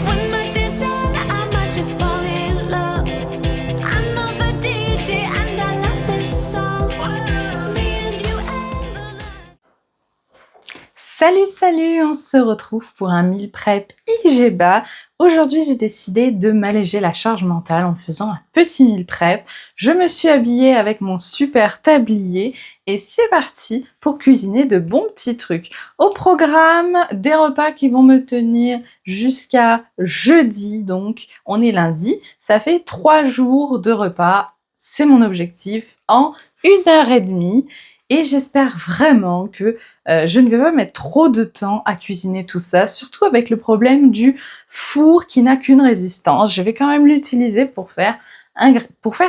When my days end, I might just fall in love. I know the DJ and I love this song. Me and you and the night. Salut, on se retrouve pour un meal prep IGBA. Aujourd'hui, j'ai décidé de m'alléger la charge mentale en faisant un petit meal prep. Je me suis habillée avec mon super tablier et c'est parti pour cuisiner de bons petits trucs. Au programme, des repas qui vont me tenir jusqu'à jeudi, donc on est lundi. Ça fait 3 jours de repas, c'est mon objectif, en 1h30. Et j'espère vraiment que je ne vais pas mettre trop de temps à cuisiner tout ça, surtout avec le problème du four qui n'a qu'une résistance. Je vais quand même l'utiliser pour faire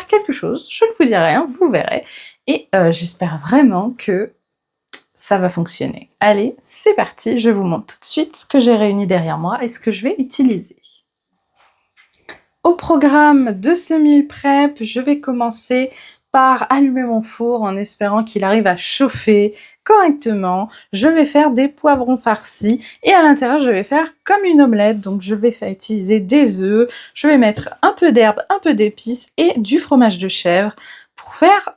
quelque chose. Je ne vous dis rien, vous verrez. Et j'espère vraiment que ça va fonctionner. Allez, c'est parti. Je vous montre tout de suite ce que j'ai réuni derrière moi et ce que je vais utiliser. Au programme de ce meal prep, je vais commencer par allumer mon four en espérant qu'il arrive à chauffer correctement. Je vais faire des poivrons farcis et à l'intérieur je vais faire comme une omelette. Donc je vais utiliser des œufs, je vais mettre un peu d'herbe, un peu d'épices et du fromage de chèvre pour faire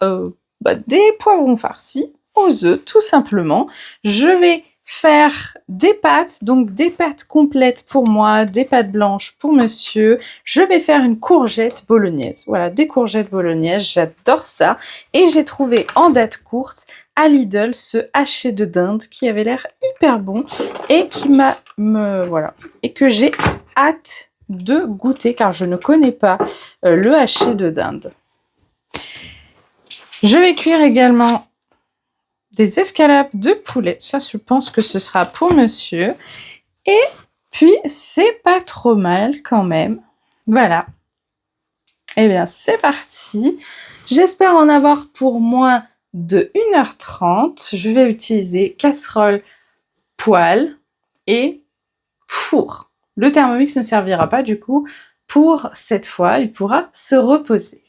des poivrons farcis aux œufs tout simplement. Je vais faire des pâtes, donc des pâtes complètes pour moi, des pâtes blanches pour monsieur. Je vais faire une courgette bolognaise. Voilà, des courgettes bolognaises, j'adore ça. Et j'ai trouvé en date courte à Lidl ce haché de dinde qui avait l'air hyper bon et qui voilà, et que j'ai hâte de goûter car je ne connais pas le haché de dinde. Je vais cuire également des escalopes de poulet, ça je pense que ce sera pour monsieur. Et puis c'est pas trop mal quand même. Voilà. Et bien c'est parti. J'espère en avoir pour moins de 1h30. Je vais utiliser casserole, poêle et four. Le Thermomix ne servira pas du coup pour cette fois, il pourra se reposer.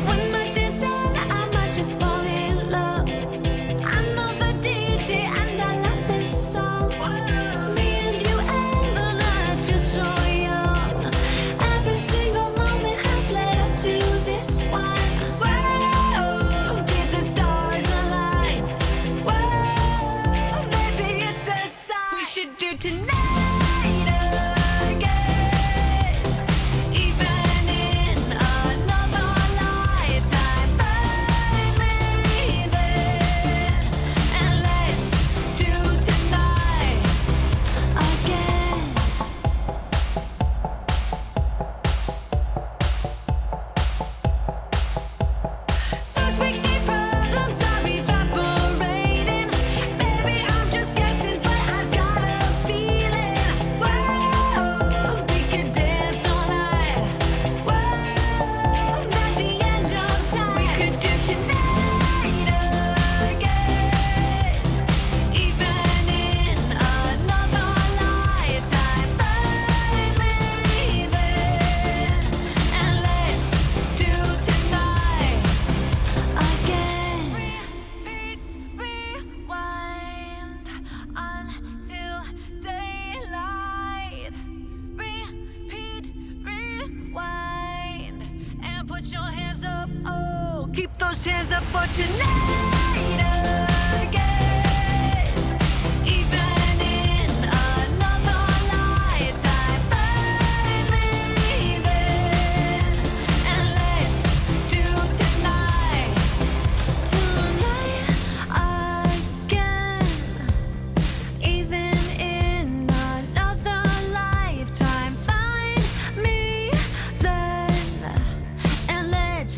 When my days end, I might just fall in love. I know the DJ and I love this song. Me and you and the night feel so young. Every single moment has led up to this one. Whoa, did the stars align? Whoa, maybe it's a sign. We should do tonight again. Even in another lifetime, find me there. And let's do tonight again. Those wicked problems are evaporating. Maybe I'm just guessing, but I've got a feeling. Whoa, we could dance all night. Whoa, not the end of time. We could do tonight again. Even in another lifetime, find me there. And let's do tonight again. Rewind until daylight. Repeat, rewind, and put your hands up. Oh, keep those hands up for tonight again. Even in another lifetime, find me there. And let's do tonight again. Even in another lifetime, find me then. And let's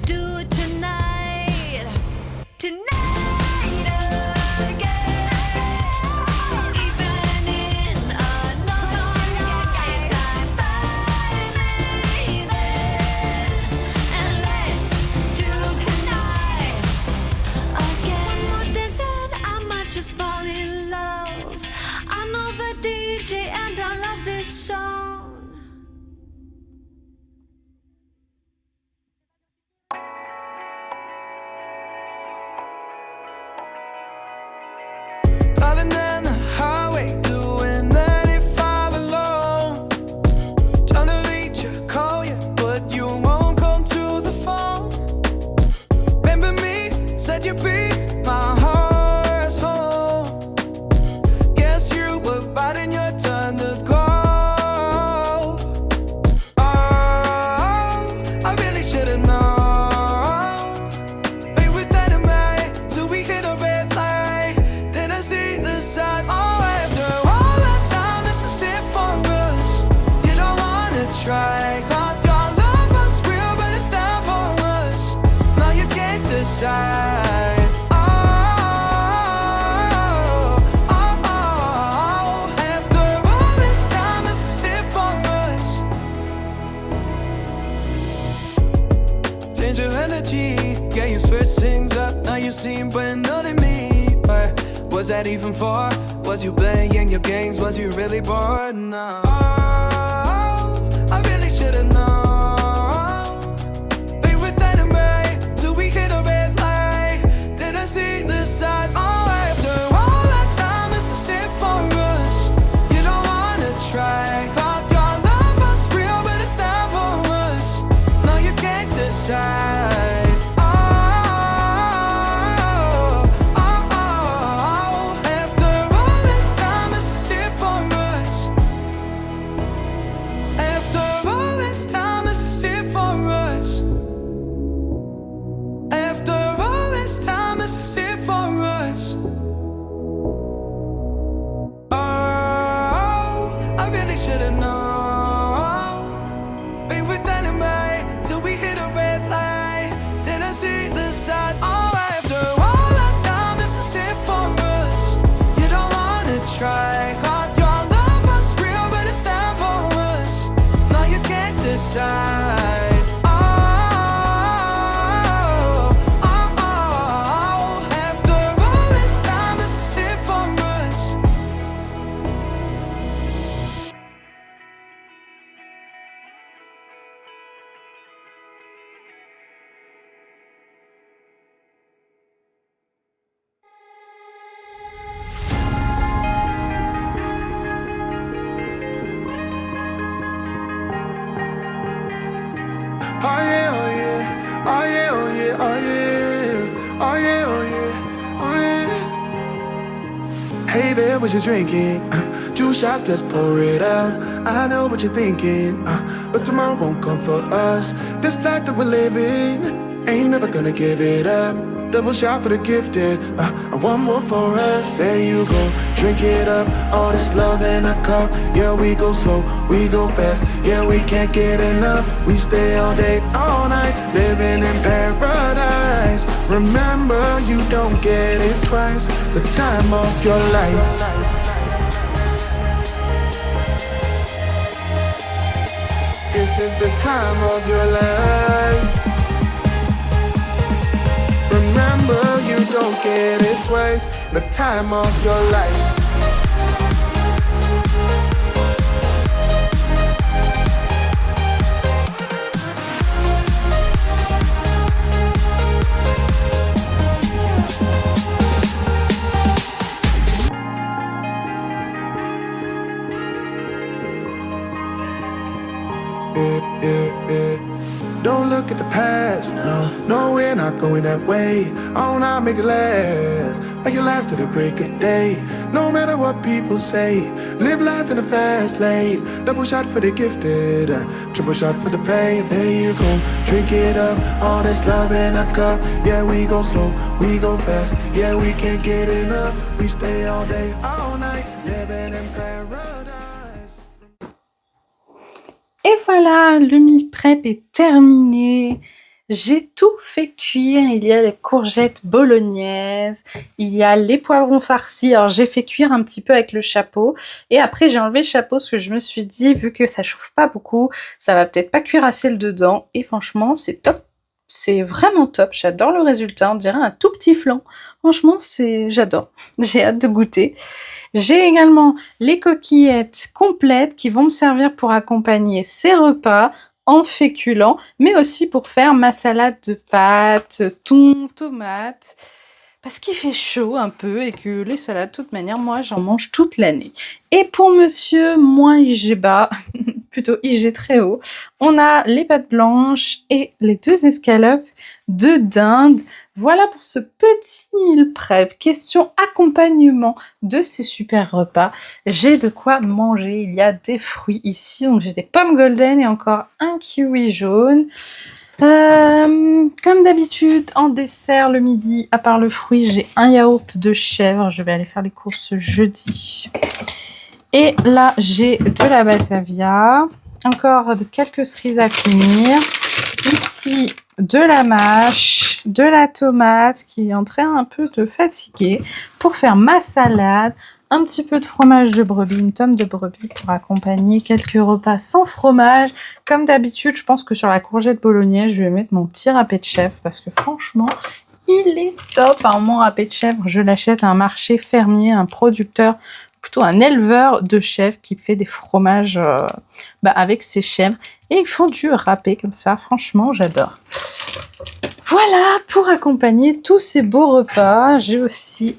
do it tonight. was that even for? Was you playing your games? Was you really bored? No. Oh, I really should've known. They were standing right till we hit a red light. Didn't see the signs. Oh, after all that time, this is it for us. You don't wanna try. Thought your love was real, but it's not for us. No, you can't decide. Should've known. We were dynamite till we hit a red light. Didn't see the side. Oh, after all that time, this is it for us. You don't wanna try. Thought your love was real, but it's not for us. No, you can't decide. Oh, oh, oh. After all this time, this is it for us. Oh yeah, oh yeah, oh yeah, oh yeah, oh yeah, oh yeah, oh yeah, oh yeah. Hey there, what you drinking? 2 shots, let's pour it out. I know what you're thinking, but tomorrow won't come for us. This life that we're living, ain't never gonna give it up. Double shot for the gifted, one more for us. There you go, drink it up. All this love in a cup. Yeah, we go slow, we go fast. Yeah, we can't get enough. We stay all day, all night, living in paradise. Remember, you don't get it twice. The time of your life. This is the time of your life. Remember, you don't get it twice. The time of your life. Don't look at the past, no, we're not going that way. Oh, now make it last, make it last to the break of day. No matter what people say, live life in a fast lane. Double shot for the gifted, triple shot for the pain. There you go, drink it up, all this love in a cup. Yeah, we go slow, we go fast. Yeah, we can't get enough. We stay all day, all night, living in paradise. Et voilà, le meal prep est terminé. J'ai tout fait cuire. Il y a les courgettes bolognaises, il y a les poivrons farcis. Alors j'ai fait cuire un petit peu avec le chapeau et après j'ai enlevé le chapeau parce que je me suis dit, vu que ça chauffe pas beaucoup, ça va peut-être pas cuire assez le dedans. Et franchement, c'est top. C'est vraiment top, j'adore le résultat, on dirait un tout petit flan. Franchement, j'adore, j'ai hâte de goûter. J'ai également les coquillettes complètes qui vont me servir pour accompagner ces repas en féculents, mais aussi pour faire ma salade de pâtes, thon, tomates, parce qu'il fait chaud un peu et que les salades, de toute manière, moi, j'en mange toute l'année. Et pour monsieur moins IG bas, plutôt IG très haut, on a les pâtes blanches et les 2 escalopes de dinde. Voilà pour ce petit meal prep. Question accompagnement de ces super repas. J'ai de quoi manger. Il y a des fruits ici. Donc j'ai des pommes golden et encore un kiwi jaune. Comme d'habitude, en dessert le midi, à part le fruit, j'ai un yaourt de chèvre. Je vais aller faire les courses jeudi. Et là, j'ai de la batavia. Encore quelques cerises à finir. Ici, de la mâche, de la tomate qui est en train un peu de fatiguer pour faire ma salade, un petit peu de fromage de brebis, une tome de brebis pour accompagner quelques repas sans fromage. Comme d'habitude, je pense que sur la courgette bolognaise, je vais mettre mon petit râpé de chef parce que franchement, il est top. Un mon râpé de chèvre, je l'achète à un marché fermier, un producteur, plutôt un éleveur de chèvres qui fait des fromages avec ses chèvres. Et ils font du râpé comme ça, franchement, j'adore. Voilà, pour accompagner tous ces beaux repas, j'ai aussi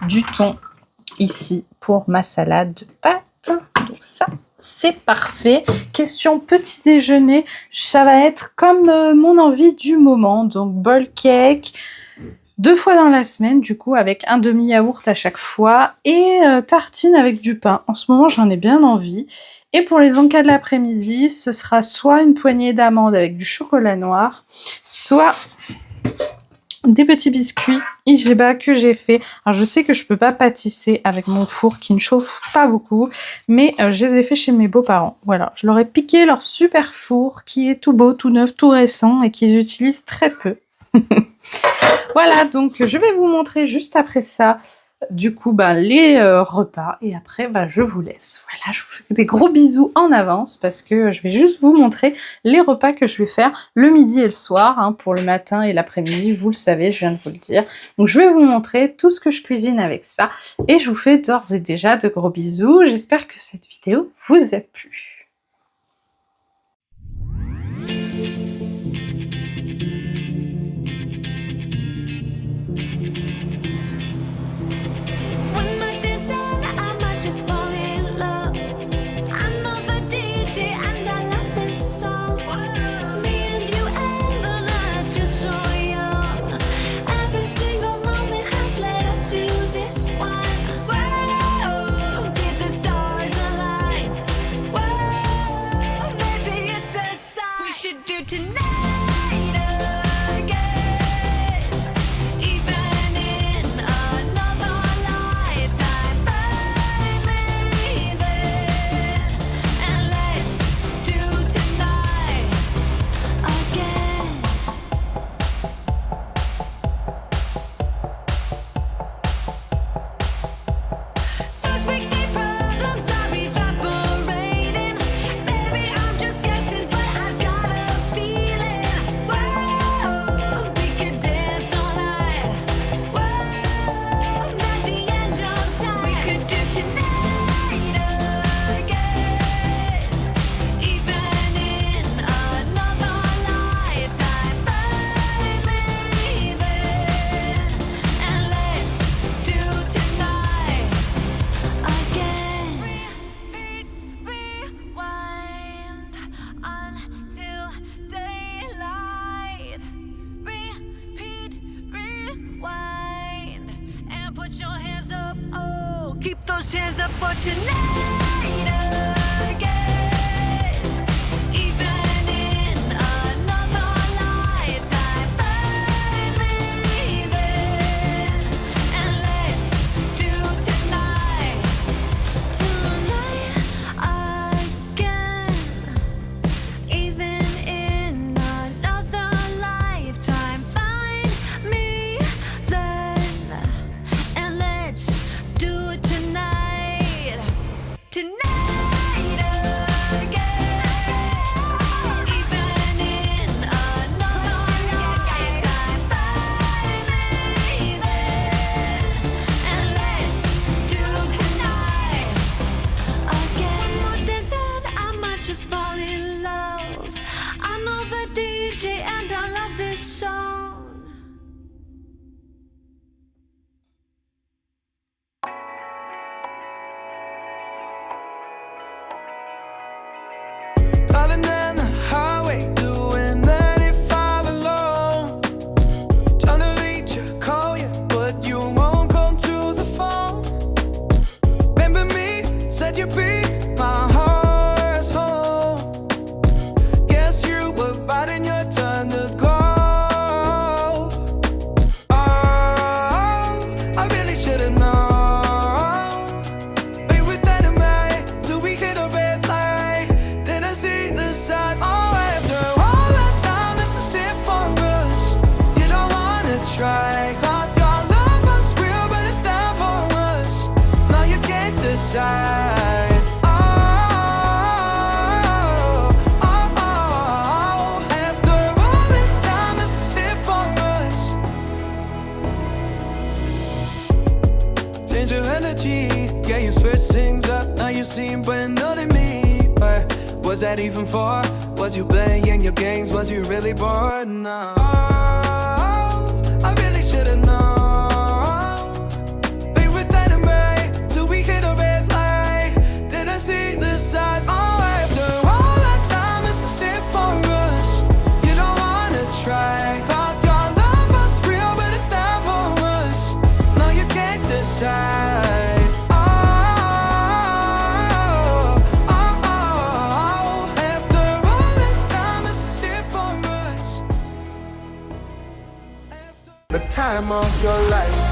du thon ici pour ma salade de pâtes. Donc ça, c'est parfait. Question petit déjeuner, ça va être comme mon envie du moment. Donc bowl cake, 2 fois dans la semaine, du coup, avec un demi-yaourt à chaque fois et tartine avec du pain. En ce moment, j'en ai bien envie. Et pour les encas de l'après-midi, ce sera soit une poignée d'amandes avec du chocolat noir, soit des petits biscuits Igeba que j'ai fait. Alors je sais que je peux pas pâtisser avec mon four qui ne chauffe pas beaucoup, mais je les ai fait chez mes beaux-parents. Voilà, je leur ai piqué leur super four qui est tout beau, tout neuf, tout récent et qu'ils utilisent très peu. Voilà, donc je vais vous montrer juste après ça du coup les repas et après je vous laisse. Voilà, je vous fais des gros bisous en avance parce que je vais juste vous montrer les repas que je vais faire le midi et le soir, pour le matin et l'après-midi, vous le savez, je viens de vous le dire. Donc je vais vous montrer tout ce que je cuisine avec ça et je vous fais d'ores et déjà de gros bisous. J'espère que cette vidéo vous a plu. When my days end, I might just fall in love. I'm not the DJ and I love this song. Me and you and the night feels so young. Every single moment has led up to this one. Whoa, did the stars align? Whoa, maybe it's a sign. We should do tonight again. Even in another lifetime, find me there. And let's do tonight again. 'Cause we keep problems are evaporating. Baby, I'm just guessing, but I've got a feeling. Whoa, we could dance all night. Whoa, at the end of time, we could do tonight again. Even in another lifetime, find me there. And let's do tonight again. Rewind until daylight. Repeat, rewind, and put your hands up. Oh, keep those hands up for tonight again. Even in another lifetime, find me there. And let's do tonight again. Even in another lifetime, find me then. And let's do it tonight. Tonight again. Even in another lifetime, find me then. And let's do tonight again. One more dance and I might just fall in love. I know the DJ and I love this song. Darling, down the highway, doing 95 alone. Trying to reach you, call you, but you won't come to the phone. Remember me, said you'd be my heart's home. Guess you were biding your turn to go. Oh, I really should've known. We were dynamite till we hit a red light. Then I see the signs. Oh, after all that time, this is it for us. You don't wanna try. God, your love was real, but it's down for us. Now you can't decide. After all this time, this is it for us. first things up, now you seem brand new to me. But was that even for? Was you playing your games? Was you really bored? No. Oh, I really should've known. Be with that and right till we hit a red light. Did I see the signs? Oh, after all that time, this is it for us. You don't wanna try. Thought your love was real, but it never was. No, you can't decide. The time of your life.